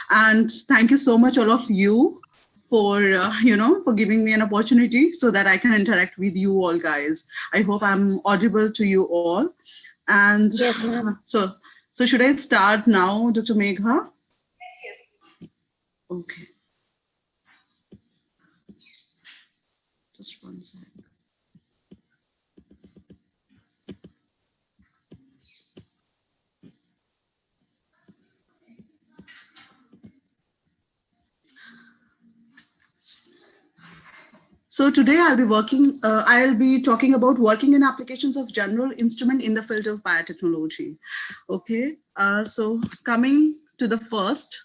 And thank you so much, all of you, for for giving me an opportunity so that I can interact with you all, guys. I hope I'm audible to you all. And Yes, ma'am. So should I start now, Dr. Megha? Okay, just one second. So today I'll be talking about working in applications of general instrument in the field of biotechnology. Okay, so coming to the first.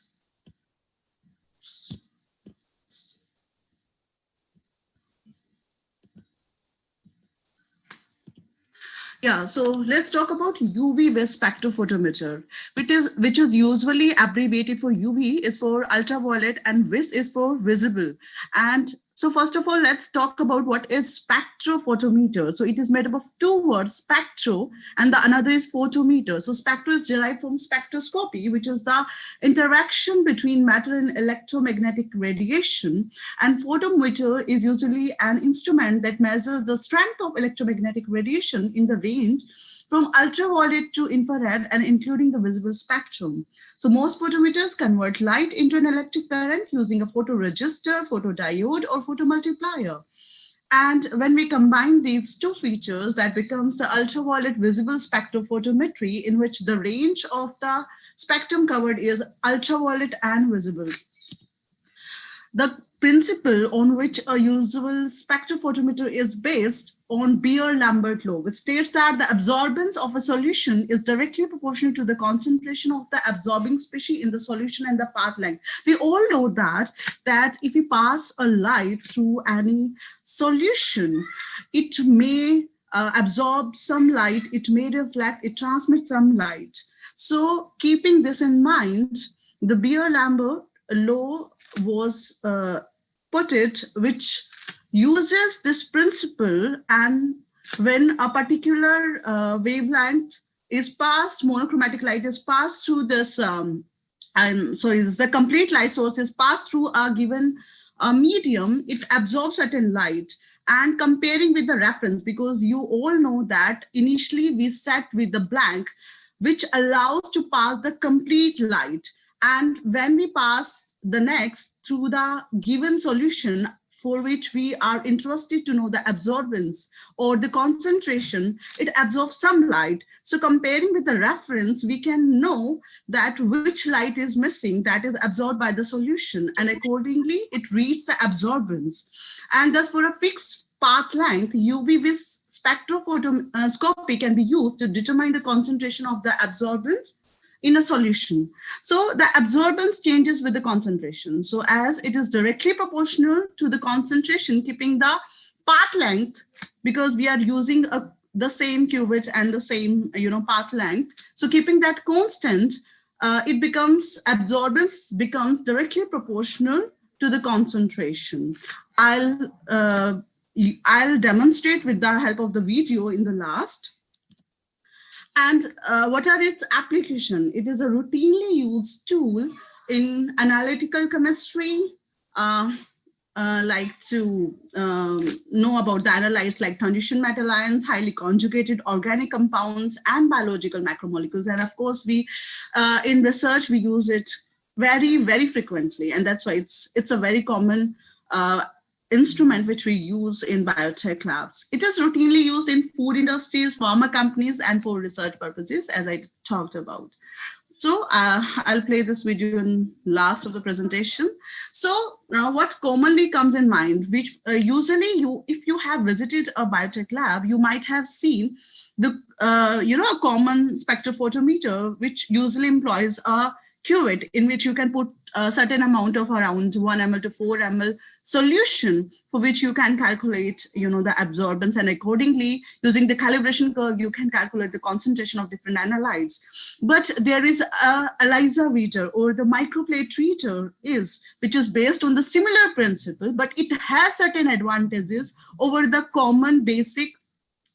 Yeah, so let's talk about UV-based spectrophotometer, which is usually abbreviated for UV is for ultraviolet and VIS is for visible. And so first of all, let's talk about what is spectrophotometer. So it is made up of two words, spectro, and the another is photometer. So spectro is derived from spectroscopy, which is the interaction between matter and electromagnetic radiation. And photometer is usually an instrument that measures the strength of electromagnetic radiation in the range from ultraviolet to infrared and including the visible spectrum. So most photometers convert light into an electric current using a photoresistor, photodiode, or photomultiplier. And when we combine these two features, that becomes the ultraviolet visible spectrophotometry, in which the range of the spectrum covered is ultraviolet and visible. The principle on which a usual spectrophotometer is based on Beer-Lambert law, which states that the absorbance of a solution is directly proportional to the concentration of the absorbing species in the solution and the path length. We all know that if we pass a light through any solution, it may absorb some light, it may reflect, it transmits some light. So keeping this in mind, the Beer-Lambert law was put it, which uses this principle, and when a particular wavelength is passed, monochromatic light is passed through this, and so is the complete light source is passed through a given medium, it absorbs certain light. And comparing with the reference, because you all know that initially we set with the blank, which allows to pass the complete light. And when we pass the next through the given solution for which we are interested to know the absorbance or the concentration, it absorbs some light. So comparing with the reference, we can know that which light is missing that is absorbed by the solution, and accordingly it reads the absorbance. And thus for a fixed path length, UV-vis spectrophotometer can be used to determine the concentration of the absorbance in a solution. So the absorbance changes with the concentration. So as it is directly proportional to the concentration, keeping the path length, because we are using the same qubit and the same path length. So keeping that constant, absorbance becomes directly proportional to the concentration. I'll demonstrate with the help of the video in the last. And what are its applications? It is a routinely used tool in analytical chemistry, like to know about the analytes like transition metal ions, highly conjugated organic compounds, and biological macromolecules. And of course, we in research, we use it very, very frequently. And that's why it's a very common instrument which we use in biotech labs. It is routinely used in food industries, pharma companies, and for research purposes, as I talked about. So I'll play this video in last of the presentation. So now what commonly comes in mind, which usually if you have visited a biotech lab, you might have seen the, a common spectrophotometer, which usually employs a cuvette in which you can put a certain amount of around 1 ml to 4 ml solution, for which you can calculate, the absorbance, and accordingly, using the calibration curve, you can calculate the concentration of different analytes. But there is a ELISA reader, or the microplate reader which is based on the similar principle, but it has certain advantages over the common basic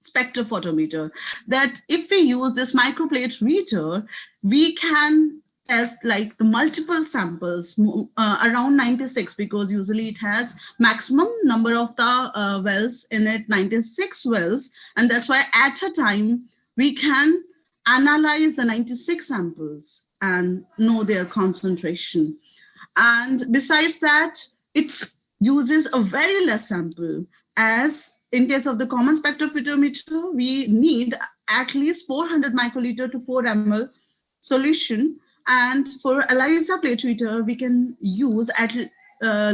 spectrophotometer, that if we use this microplate reader, we can test like the multiple samples, around 96, because usually it has maximum number of the wells in it, 96 wells. And that's why at a time we can analyze the 96 samples and know their concentration. And besides that, it uses a very less sample. As in case of the common spectrophotometer, we need at least 400 microliter to 4 ml solution. And for ELISA plate reader, we can use at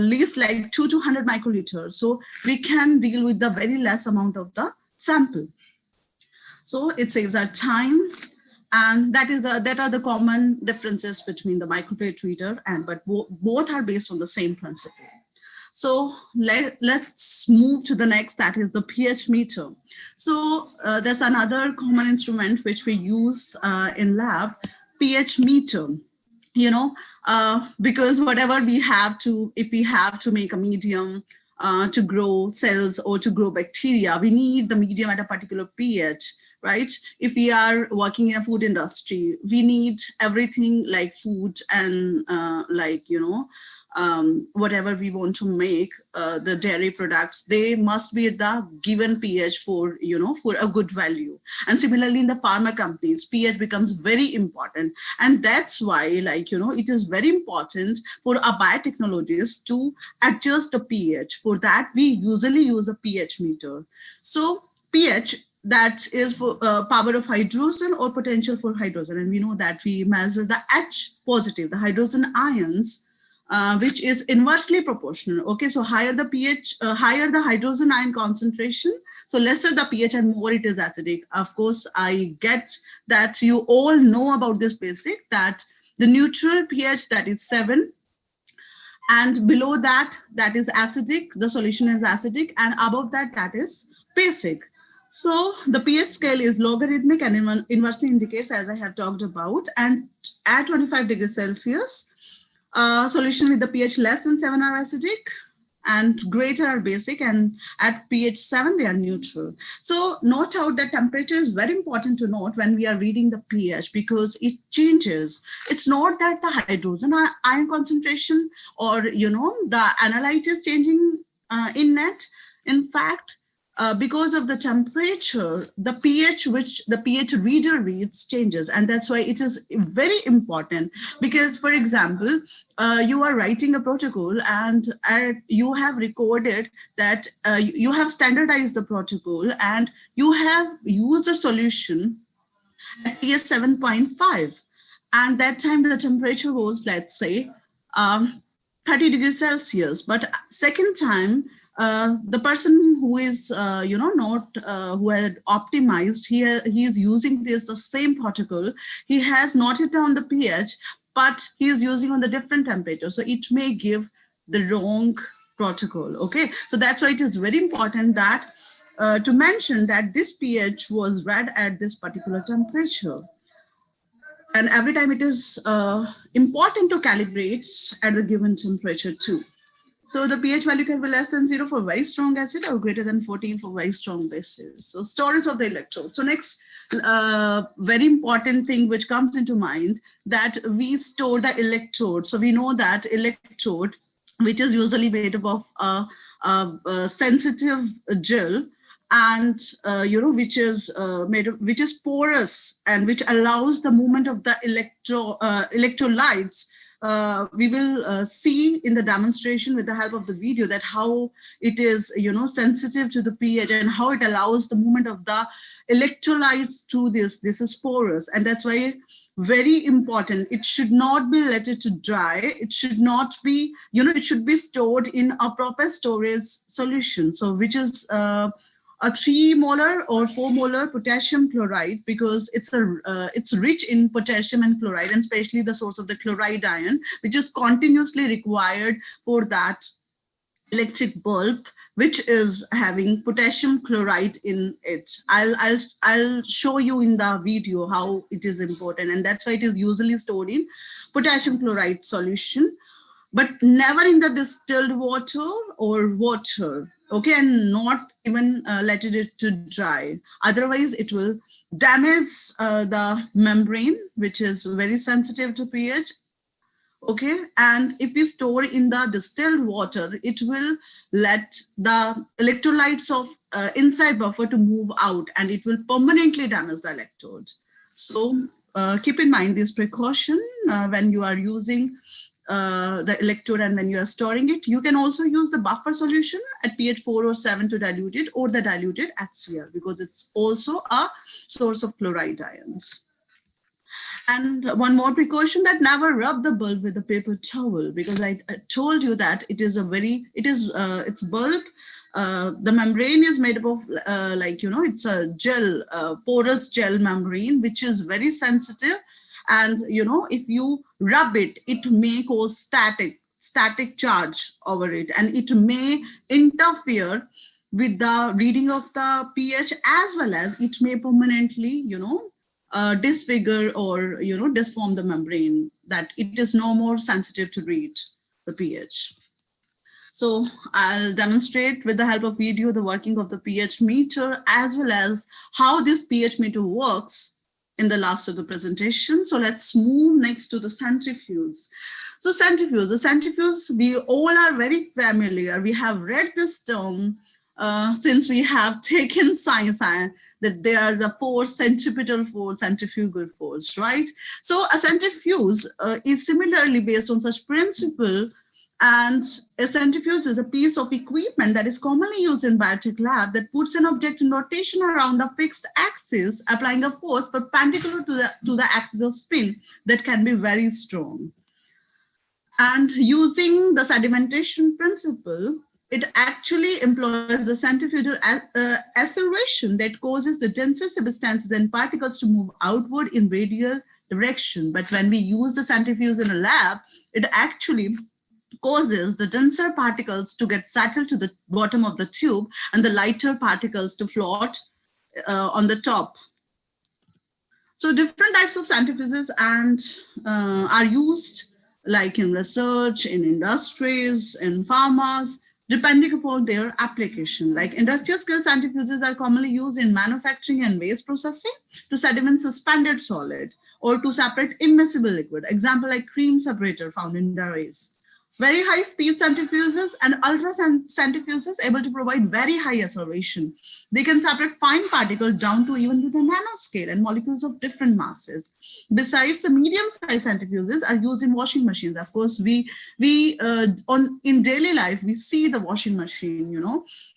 least like 2 to 100 microliters. So we can deal with the very less amount of the sample. So it saves our time. And that are the common differences between the microplate reader but both are based on the same principle. So let's move to the next, that is the pH meter. So there's another common instrument which we use in lab, pH meter. Because whatever we have to, if we have to make a medium to grow cells or to grow bacteria, we need the medium at a particular pH, right? If we are working in a food industry, we need everything like food and whatever we want to make, the dairy products, they must be at the given pH for a good value. And similarly in the pharma companies, pH becomes very important. And that's why it is very important for a biotechnologist to adjust the pH. For that, we usually use a pH meter. So pH, that is for power of hydrogen or potential for hydrogen. And we know that we measure the H positive, the hydrogen ions, which is inversely proportional. Okay, so higher the pH, higher the hydrogen ion concentration, so lesser the pH and more it is acidic. Of course, I get that you all know about this basic, that the neutral pH, that is 7, and below that, that is acidic, the solution is acidic, and above that, that is basic. So the pH scale is logarithmic and inversely indicates, as I have talked about, and at 25 degrees Celsius, solution with the pH less than 7 are acidic and greater are basic, and at pH 7 they are neutral. So note out that temperature is very important to note when we are reading the pH, because it changes. It's not that the hydrogen ion concentration or the analyte is changing in net. In fact, because of the temperature, the pH which the pH reader reads changes. And that's why it is very important, because for example, you are writing a protocol and you have recorded that you have standardized the protocol and you have used a solution at pH 7.5. And that time the temperature was, let's say, 30 degrees Celsius. But second time, the person who is, who had optimized, he is using the same protocol. He has noted down the pH, but he is using on the different temperature. So it may give the wrong protocol, okay? So that's why it is very important that to mention that this pH was read at this particular temperature. And every time it is important to calibrate at the given temperature too. So the pH value can be less than 0 for very strong acid or greater than 14 for very strong bases. So storage of the electrode. So next very important thing which comes into mind, that we store the electrode. So we know that electrode, which is usually made up of a sensitive gel, and which is which is porous and which allows the movement of the electrolytes. We will see in the demonstration with the help of the video that how it is sensitive to the pH and how it allows the movement of the electrolytes through this. This is porous, and that's why very important. It should not be let it to dry. It should not be, it should be stored in a proper storage solution. So which is a 3 molar or 4 molar potassium chloride, because it's rich in potassium and chloride, and especially the source of the chloride ion, which is continuously required for that electric bulb, which is having potassium chloride in it. I'll show you in the video how it is important, and that's why it is usually stored in potassium chloride solution, but never in the distilled water or water. Okay, and not even let it to dry. Otherwise, it will damage the membrane, which is very sensitive to pH. Okay, and if we store in the distilled water, it will let the electrolytes of inside buffer to move out, and it will permanently damage the electrode. So keep in mind this precaution when you are using the electrode and when you are storing it. You can also use the buffer solution at pH 4 or 7 to dilute it, or the diluted HCl, because it's also a source of chloride ions. And one more precaution, that never rub the bulb with a paper towel, because I told you that it is a very, it's bulb. The membrane is made up of it's a gel, porous gel membrane, which is very sensitive. And, if you rub it, it may cause static charge over it, and it may interfere with the reading of the pH, as well as it may permanently, disfigure or disform the membrane, that it is no more sensitive to read the pH. So I'll demonstrate with the help of video the working of the pH meter, as well as how this pH meter works in the last of the presentation. So let's move next to the centrifuge. So the centrifuge, we all are very familiar. We have read this term since we have taken science, that they are the force, centripetal force, centrifugal force, right? So a centrifuge is similarly based on such principle, and a centrifuge is a piece of equipment that is commonly used in biotech lab that puts an object in rotation around a fixed axis, applying a force perpendicular to the axis of spin that can be very strong. And using the sedimentation principle, it actually employs the centrifugal acceleration that causes the denser substances and particles to move outward in radial direction. But when we use the centrifuge in a lab, it actually causes the denser particles to get settled to the bottom of the tube and the lighter particles to float on the top. So different types of centrifuges are used, like in research, in industries, in pharmas, depending upon their application. Like industrial scale centrifuges are commonly used in manufacturing and waste processing to sediment suspended solid or to separate immiscible liquid. Example like cream separator found in dairies. Very high speed centrifuges and ultra centrifuges able to provide very high acceleration. They can separate fine particles down to even to the nanoscale and molecules of different masses. Besides, the medium-sized centrifuges are used in washing machines. Of course, in daily life, we see the washing machine,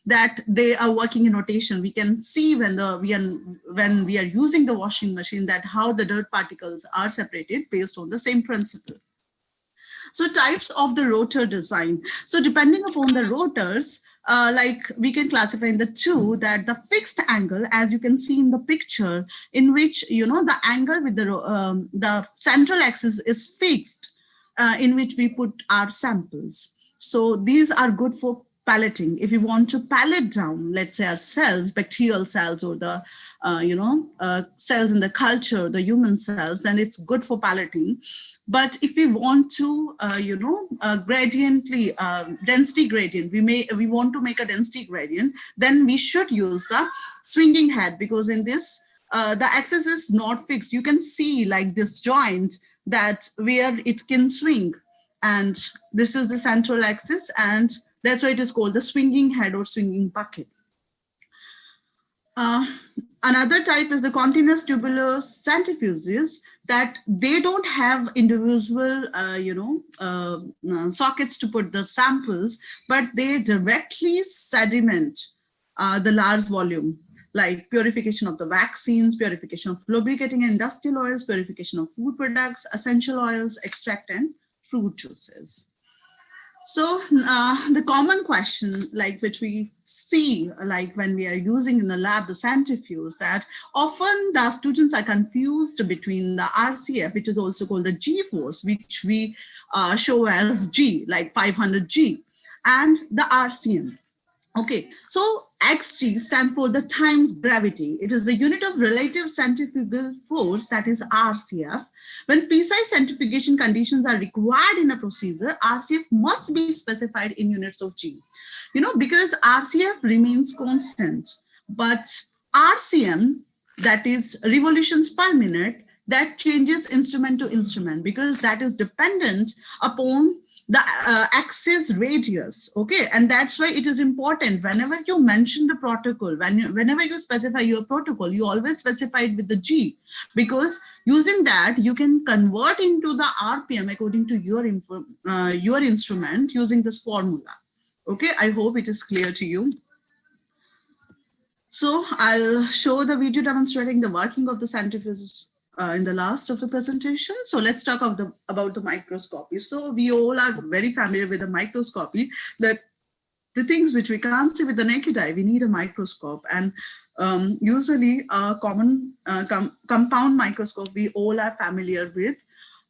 that they are working in rotation. We can see when we are using the washing machine, that how the dirt particles are separated based on the same principle. So types of the rotor design. So depending upon the rotors, like we can classify in the two, that the fixed angle, as you can see in the picture, in which, the angle with the central axis is fixed, in which we put our samples. So these are good for pelleting. If you want to pellet down, let's say our cells, bacterial cells, or the cells in the culture, the human cells, then it's good for pelleting. But if we want to, density gradient, we want to make a density gradient, then we should use the swinging head, because in this, the axis is not fixed. You can see like this joint that where it can swing, and this is the central axis, and that's why it is called the swinging head or swinging bucket. Another type is the continuous tubular centrifuges, that they don't have individual, sockets to put the samples, but they directly sediment the large volume, like purification of the vaccines, purification of lubricating and industrial oils, purification of food products, essential oils, extract, and fruit juices. So the common question, like which we see, like when we are using in the lab the centrifuge, that often the students are confused between the RCF, which is also called the G force, which we show as G, like 500 G, and the RCM. Okay, so xg stands for the times gravity. It is the unit of relative centrifugal force, that is RCF. When precise centrifugation conditions are required in a procedure, RCF must be specified in units of G. Because RCF remains constant, but RCM that is revolutions per minute, that changes instrument to instrument, because that is dependent upon the axis radius. Okay, and that's why it is important whenever you mention the protocol, whenever you specify your protocol, you always specify it with the G, because using that you can convert into the RPM according to your instrument using this formula. Okay, I hope it is clear to you. So I'll show the video demonstrating the working of the centrifuge in the last of the presentation. So let's talk about the microscopy. So we all are very familiar with the microscopy, that the things which we can't see with the naked eye, we need a microscope. And usually a common compound microscope we all are familiar with.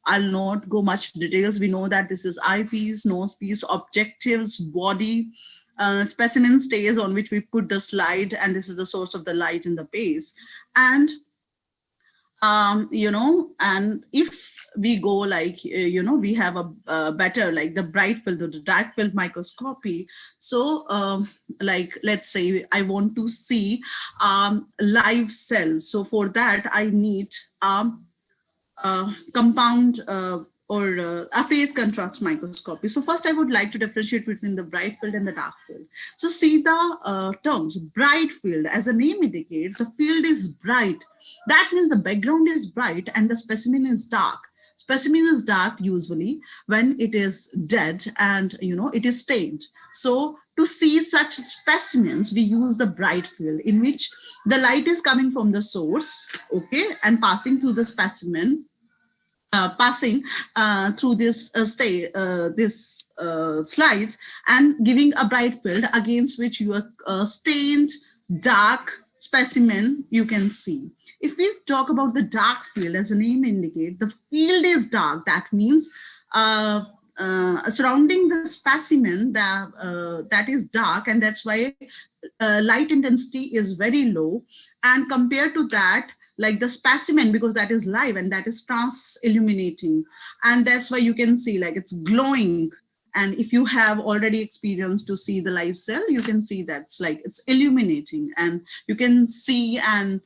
I'll not go much details. We know that this is eyepiece, nosepiece, objectives, body, specimen stays on which we put the slide, and this is the source of the light in the base. And and if we go like, we have a better, like the bright field or the dark field microscopy. So like, let's say I want to see live cells. So for that, I need compound or a phase contrast microscopy. So first I would like to differentiate between the bright field and the dark field. So see the terms. Bright field, as the name indicates, the field is bright. That means the background is bright and the specimen is dark. Specimen is dark usually when it is dead and it is stained. So to see such specimens, we use the bright field, in which the light is coming from the source, okay, and passing through the specimen, passing through this slide, and giving a bright field against which your stained dark specimen you can see. If we talk about the dark field, as the name indicates, the field is dark. That means surrounding the specimen that is dark, and that's why light intensity is very low. And compared to that, like the specimen, because that is live and that is trans illuminating, and that's why you can see like it's glowing. And if you have already experienced to see the live cell, you can see that's like it's illuminating, and you can see and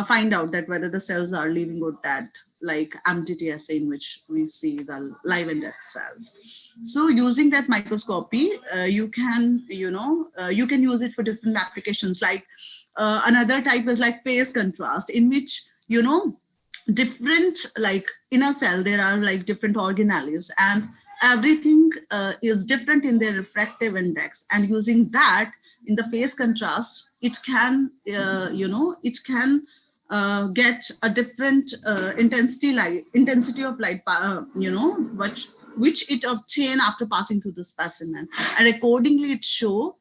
find out that whether the cells are living or dead, like MTTSA, in which we see the live and dead cells. So using that microscopy, you can use it for different applications. Like another type is like phase contrast, in which different, like in a cell there are like different organelles, and everything is different in their refractive index. And using that in the phase contrast, it can get a different intensity of light, which it obtain after passing through the specimen, and accordingly it show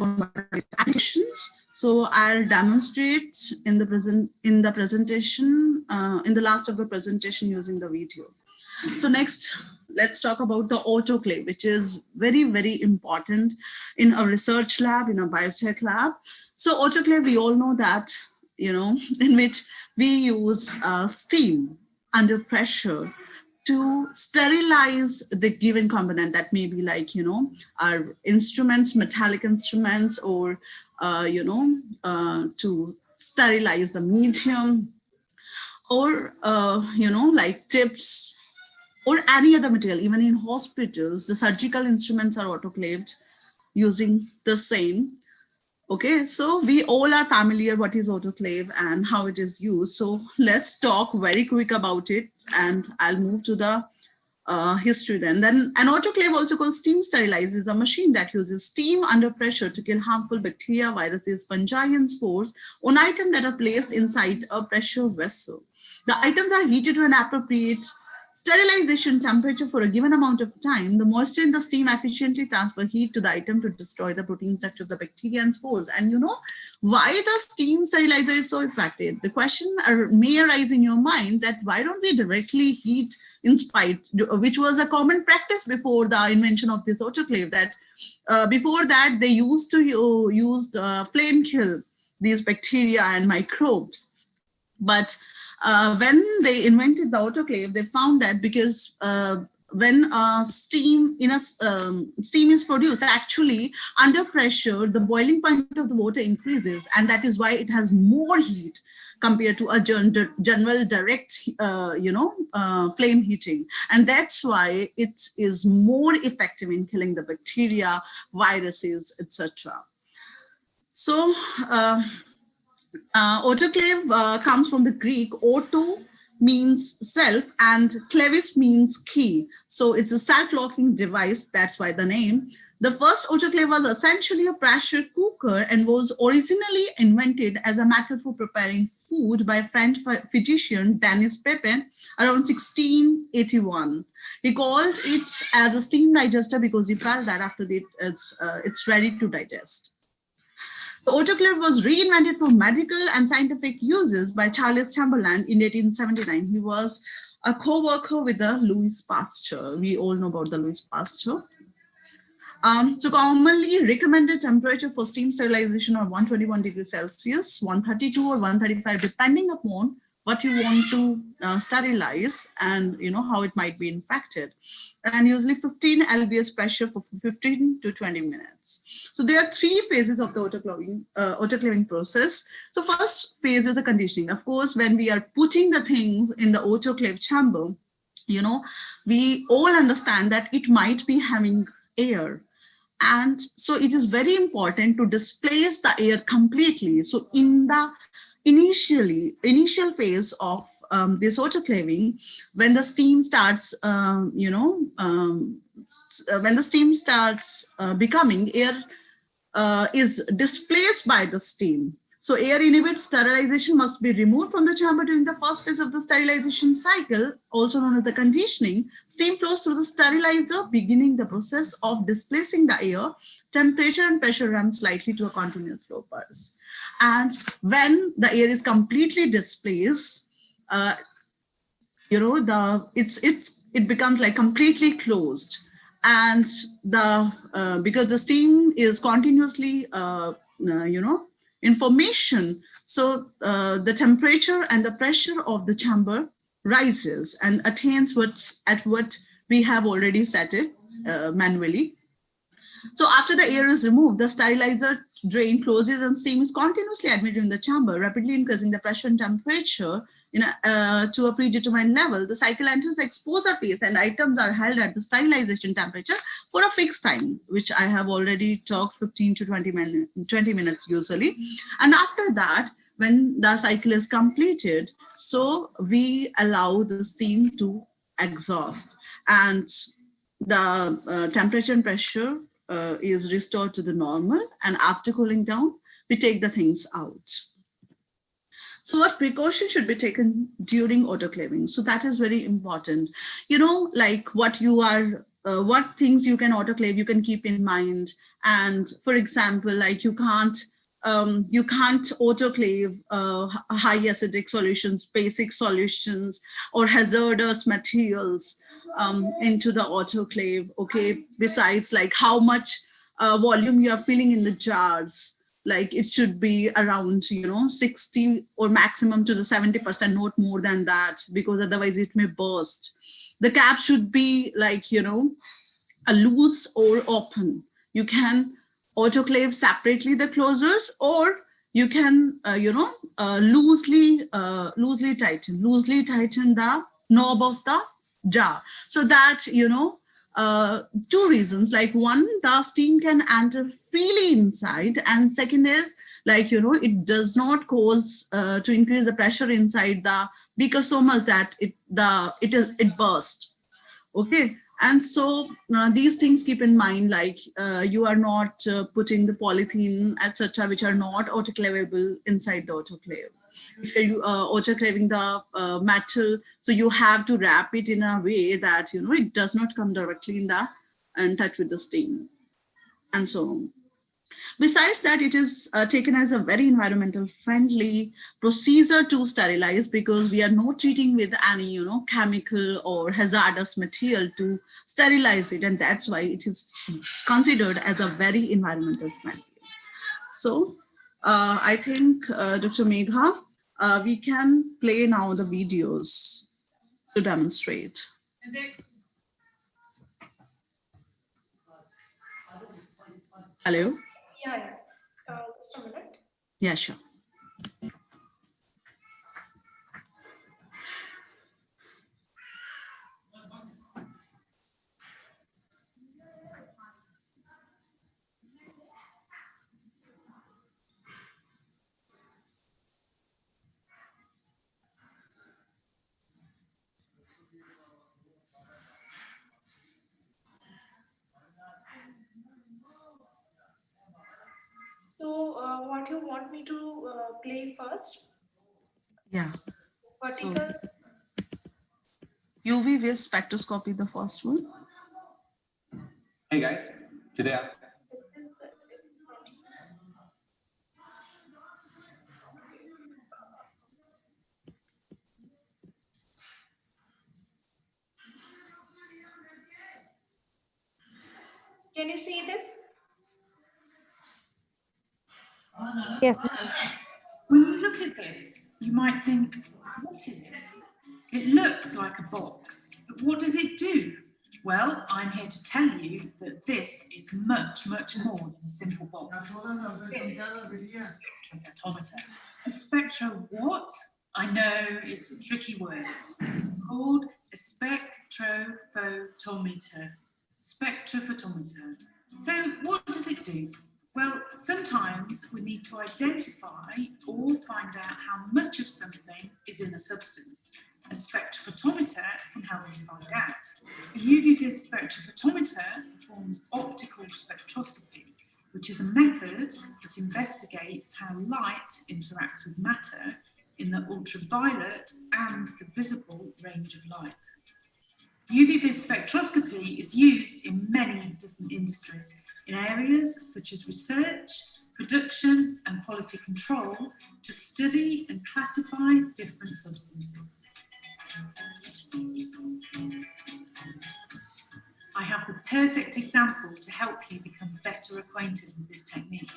applications. So I'll demonstrate in the presentation in the last of the presentation using the video. So next, let's talk about the autoclave, which is very, very important in a research lab, in a biotech lab. So autoclave, we all know that, in which we use steam under pressure to sterilize the given component. That may be like, our instruments, metallic instruments, or, to sterilize the medium, or, like tips, or any other material. Even in hospitals, the surgical instruments are autoclaved using the same. Okay, so we all are familiar what is autoclave and how it is used. So let's talk very quick about it, and I'll move to the history then. Then an autoclave, also called steam sterilizer, is a machine that uses steam under pressure to kill harmful bacteria, viruses, fungi, and spores on items that are placed inside a pressure vessel. The items are heated to an appropriate sterilization temperature for a given amount of time. The moisture in the steam efficiently transfer heat to the item to destroy the protein structure of the bacteria and spores. And why the steam sterilizer is so effective? The question may arise in your mind that why don't we directly heat in spite, which was a common practice before the invention of this autoclave, that before that they used to use the flame kill these bacteria and microbes. But when they invented the autoclave, they found that because when steam is produced, actually under pressure, the boiling point of the water increases, and that is why it has more heat compared to a general direct, flame heating. And that's why it is more effective in killing the bacteria, viruses, etc. So, autoclave comes from the Greek. Auto means self and clavis means key. So it's a self-locking device. That's why the name. The first autoclave was essentially a pressure cooker and was originally invented as a method for preparing food by French physician Denis Pepin around 1681. He called it as a steam digester because he felt that after that it's ready to digest. The autoclave was reinvented for medical and scientific uses by Charles Chamberlain in 1879. He was a co-worker with the Louis Pasteur. We all know about the Louis Pasteur. So commonly recommended temperature for steam sterilization are 121 degrees Celsius, 132 or 135, depending upon what you want to sterilize and how it might be infected. And usually 15 lbs pressure for 15 to 20 minutes. So there are three phases of the autoclaving process. So first phase is the conditioning. Of course, when we are putting the things in the autoclave chamber, we all understand that it might be having air. And so it is very important to displace the air completely. So in the initial phase of this autoclaving, when the steam starts, becoming, air is displaced by the steam. So air inhibits sterilization must be removed from the chamber during the first phase of the sterilization cycle, also known as the conditioning. Steam flows through the sterilizer, beginning the process of displacing the air. Temperature and pressure run slightly to a continuous flow pulse. And when the air is completely displaced, it becomes like completely closed. And because the steam is continuously, information. So the temperature and the pressure of the chamber rises and attains what we have already set it manually. So after the air is removed, the sterilizer drain closes and steam is continuously admitted in the chamber, rapidly increasing the pressure and temperature to a predetermined level. The cycle enters the exposure phase and items are held at the sterilization temperature for a fixed time, which I have already talked 15 to 20 minutes usually. And after that, when the cycle is completed, so we allow the steam to exhaust and the temperature and pressure is restored to the normal, and after cooling down, we take the things out. So what precautions should be taken during autoclaving? So that is very important. Like what things you can autoclave, you can keep in mind. And for example, like you can't autoclave high acidic solutions, basic solutions, or hazardous materials into the autoclave. Okay, besides like how much volume you are filling in the jars, like it should be around 60 or maximum to the 70%, not more than that, because otherwise it may burst. The cap should be like a loose or open. You can autoclave separately the closures, or you can loosely tighten the knob of the jar, so that two reasons, like one, the steam can enter freely inside, and second is like it does not cause to increase the pressure inside the beaker so much that it bursts. Okay, and so these things keep in mind, like you are not putting the polythene etc which are not autoclavable inside the autoclave. If you autoclaving the metal, so you have to wrap it in a way that it does not come directly in touch with the steam, and so on. Besides that, it is taken as a very environmental friendly procedure to sterilize, because we are not treating with any chemical or hazardous material to sterilize it, and that's why it is considered as a very environmental friendly. So I think Dr. Megha, we can play now the videos to demonstrate. Hello? Yeah, yeah. Just a minute. Yeah, sure. So, what you want me to play first? Yeah. So Vertical. UV vis spectroscopy, the first one. Hey guys, today Is this the axis not used? Okay. Can you see this? Yes. When you look at this, you might think, what is it? It looks like a box, but what does it do? Well, I'm here to tell you that this is much, much more than a simple box. This is a spectrophotometer. A spectro what? I know, it's a tricky word. It's called a spectrophotometer. Spectrophotometer. So what does it do? Well, sometimes we need to identify or find out how much of something is in a substance. A spectrophotometer can help us find out. A UV-vis spectrophotometer performs optical spectroscopy, which is a method that investigates how light interacts with matter in the ultraviolet and the visible range of light. UV-vis spectroscopy is used in many different industries, in areas such as research, production and quality control to study and classify different substances. I have the perfect example to help you become better acquainted with this technique.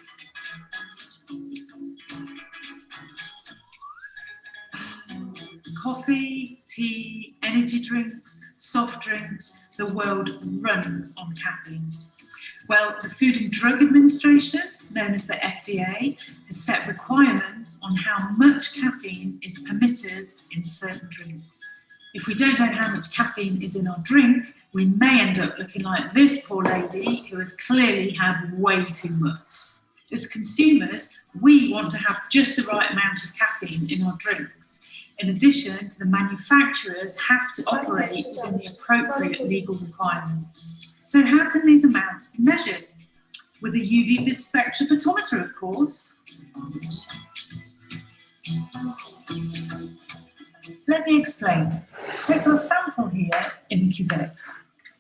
Coffee, tea, energy drinks, soft drinks, the world runs on caffeine. Well, the Food and Drug Administration, known as the FDA, has set requirements on how much caffeine is permitted in certain drinks. If we don't know how much caffeine is in our drink, we may end up looking like this poor lady who has clearly had way too much. As consumers, we want to have just the right amount of caffeine in our drinks. In addition, the manufacturers have to operate within the appropriate legal requirements. So how can these amounts be measured? With a UV-vis spectrophotometer, of course. Let me explain. Take our sample here in the cuvette.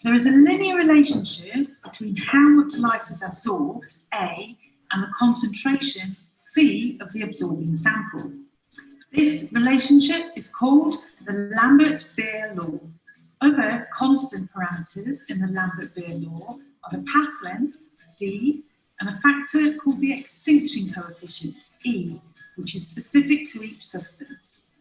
There is a linear relationship between how much light is absorbed, A, and the concentration, C, of the absorbing sample. This relationship is called the Lambert-Beer law. Other constant parameters in the Lambert-Beer law are the path length, D, and a factor called the extinction coefficient, E, which is specific to each substance.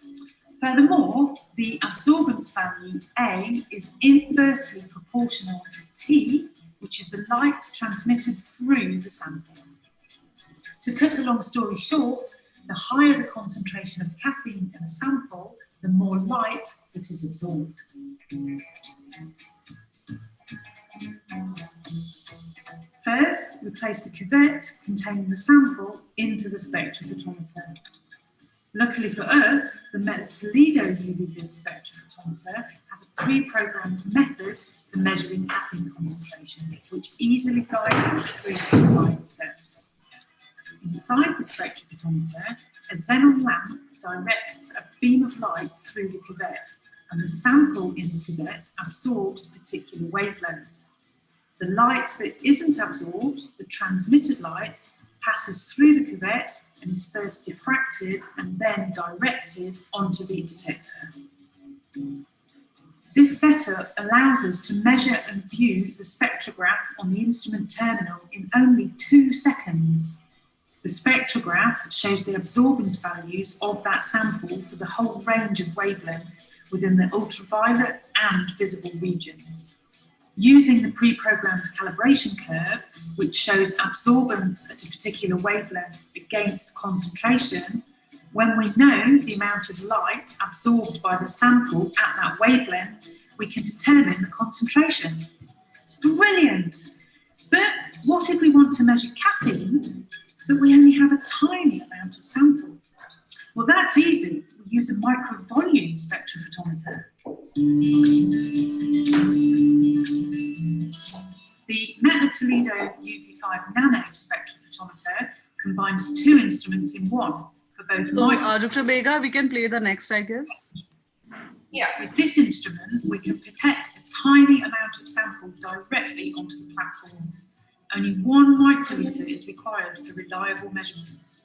Furthermore, the absorbance value, A, is inversely proportional to T, which is the light transmitted through the sample. To cut a long story short, the higher the concentration of caffeine in a sample, the more light that is absorbed. First, we place the cuvette containing the sample into the spectrophotometer. Luckily for us, the TOLEDO UV-vis spectrophotometer has a pre-programmed method for measuring caffeine concentration, which easily guides us through the required steps. Inside the spectrophotometer, a xenon lamp directs a beam of light through the cuvette, and the sample in the cuvette absorbs particular wavelengths. The light that isn't absorbed, the transmitted light, passes through the cuvette and is first diffracted and then directed onto the detector. This setup allows us to measure and view the spectrograph on the instrument terminal in only 2 seconds. The spectrograph shows the absorbance values of that sample for the whole range of wavelengths within the ultraviolet and visible regions. Using the pre-programmed calibration curve, which shows absorbance at a particular wavelength against concentration, when we know the amount of light absorbed by the sample at that wavelength, we can determine the concentration. Brilliant! But what if we want to measure caffeine, but we only have a tiny amount of sample? Well, that's easy. We use a microvolume spectrophotometer. The METTLER UV5 nano spectrophotometer combines two instruments in one for both So, Dr. Bega, we can play the next, I guess. Yeah, with this instrument, we can pipette a tiny amount of sample directly onto the platform. Only 1 microliter is required for reliable measurements.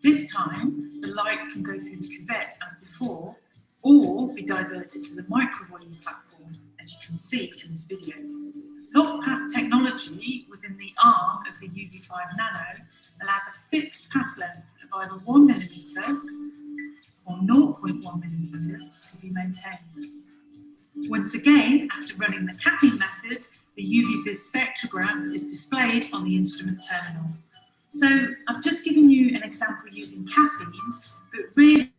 This time, the light can go through the cuvette as before, or be diverted to the microvolume platform, as you can see in this video. Lock path technology within the arm of the UV5 Nano allows a fixed path length of either 1 millimeter or 0.1 millimeters to be maintained. Once again, after running the caffeine method, the UV BIIS spectrogram is displayed on the instrument terminal. So I've just given you an example using caffeine, but really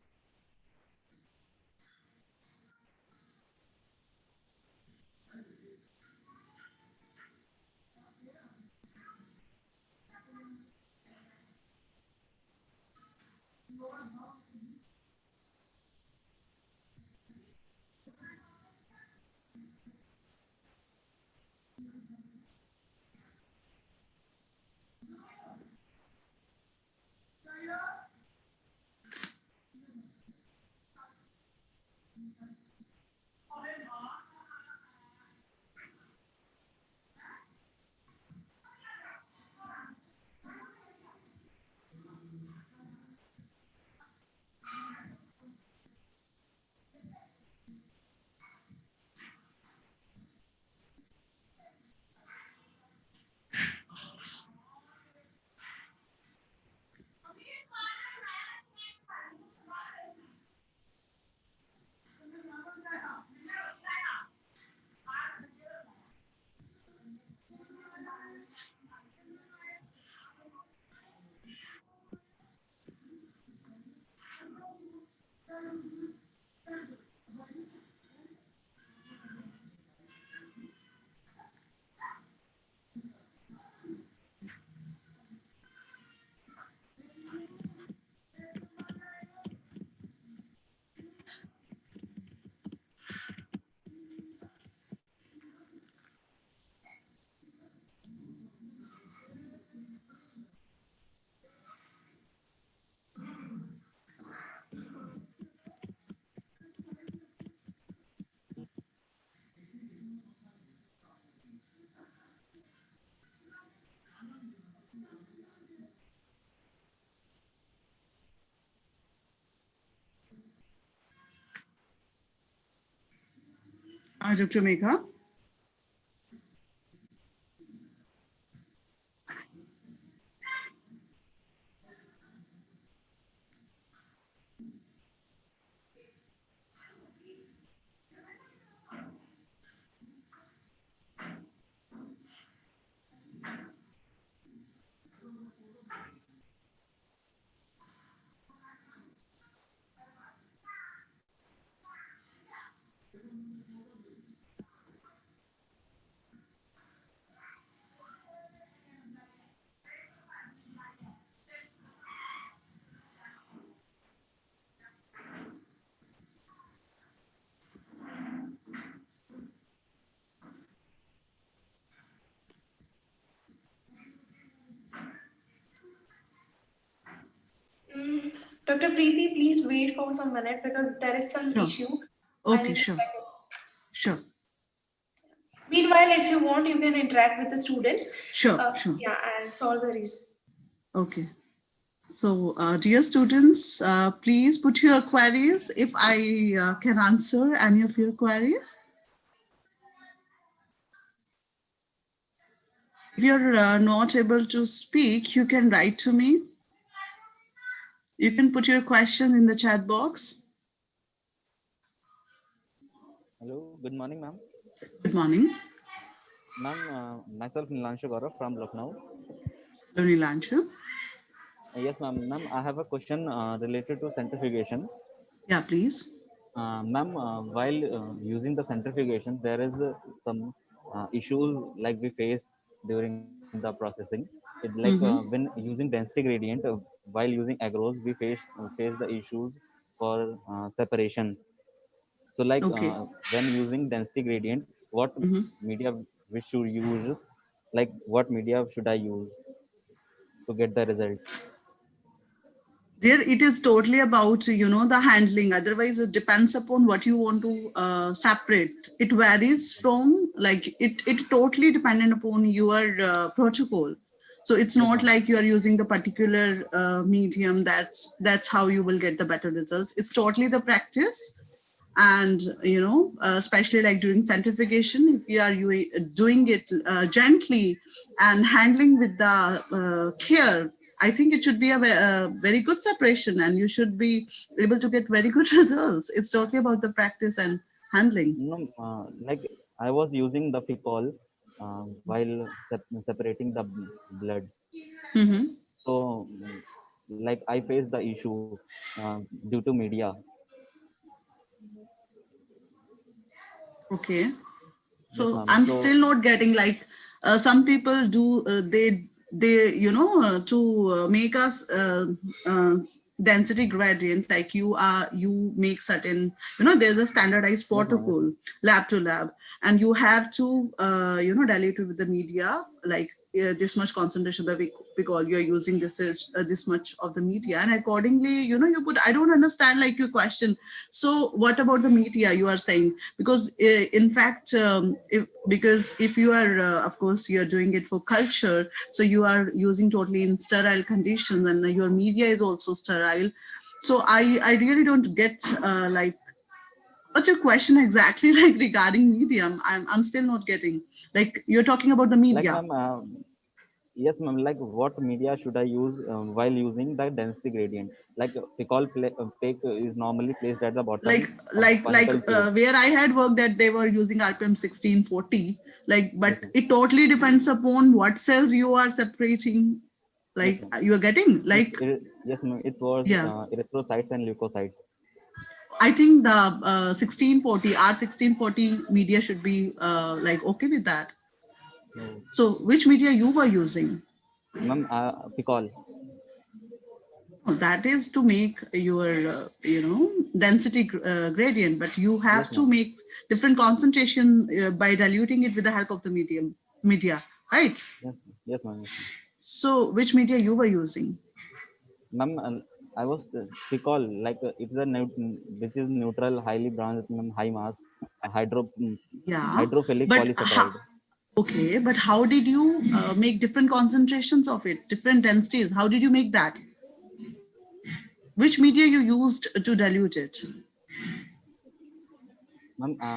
Dr. Megha. Dr. Preeti, please wait for some minute because there is some issue. I Okay, need to sure. check it. Sure. Meanwhile, if you want, you can interact with the students. Sure. Yeah, and solve the reason. Okay. So, dear students, please put your queries if I can answer any of your queries. If you're not able to speak, you can write to me. You can put your question in the chat box. Hello, good morning, ma'am. Good morning. Ma'am, myself Nilanshu Gaurav from Lucknow. Nilanshu. Yes, ma'am. Ma'am, I have a question related to centrifugation. Yeah, please. Ma'am, while using the centrifugation, there is some issues like we face during the processing. It like when Mm-hmm. using density gradient, while using agros, we face the issues for separation. So, like Okay. when using density gradient, what Mm-hmm. media we should use? Like what media should I use to get the results? There it is totally about, the handling. Otherwise it depends upon what you want to separate. It varies from, like, it totally dependent upon your protocol. So it's Yes, not ma'am. like you are using the particular medium, that's how you will get the better results. It's totally the practice. And especially like during centrifugation, if you are doing it gently and handling with the care, I think it should be a very good separation, and you should be able to get very good results. It's totally about the practice and handling. No, like I was using the Ficol while separating the blood. Hmm. So, like I faced the issue due to media. Okay. Yes, So ma'am. I'm So, still not getting, like, some people do, they to make us uh, density gradient, like you make certain, there's a standardized yes, ma'am. Yes, protocol, ma'am. lab to lab, and you have to dilute it with the media, like this much concentration that because you're using this is this much of the media, and accordingly, you put. I don't understand like your question. So what about the media you are saying? Because in fact, because if you are of course you're doing it for culture, so you are using totally in sterile conditions, and your media is also sterile. So I really don't get like, what's your question exactly, like regarding medium? I'm still not getting, like, you're talking about the Like, media. ma'am, yes, ma'am. Like, what media should I use while using the density gradient? Like, pick is normally placed at the like bottom of the like like conical tube. where I had worked, that they were using RPM 1640, like, but Yes, ma'am. it totally depends upon what cells you are separating, Yes, like ma'am. you are getting, like, Yes, ma'am. It was yeah. erythrocytes and leukocytes. I think the 1640 R1640 media should be like okay with that. No, So which media you were using? ma'am, Picol. No, that is to make your density gradient, but you Yes, have to ma'am. make different concentration by diluting it with the help of the media, right? Yes, yes, ma'am. Yes, ma'am. So which media you were using? Ma'am, I was Picol, like it's a which is neutral, highly branched, ma'am, high mass, Yeah, hydrophilic but polysaccharide. okay, but how did you make different concentrations of it, different densities? How did you make that? Which media you used to dilute it? Ma'am,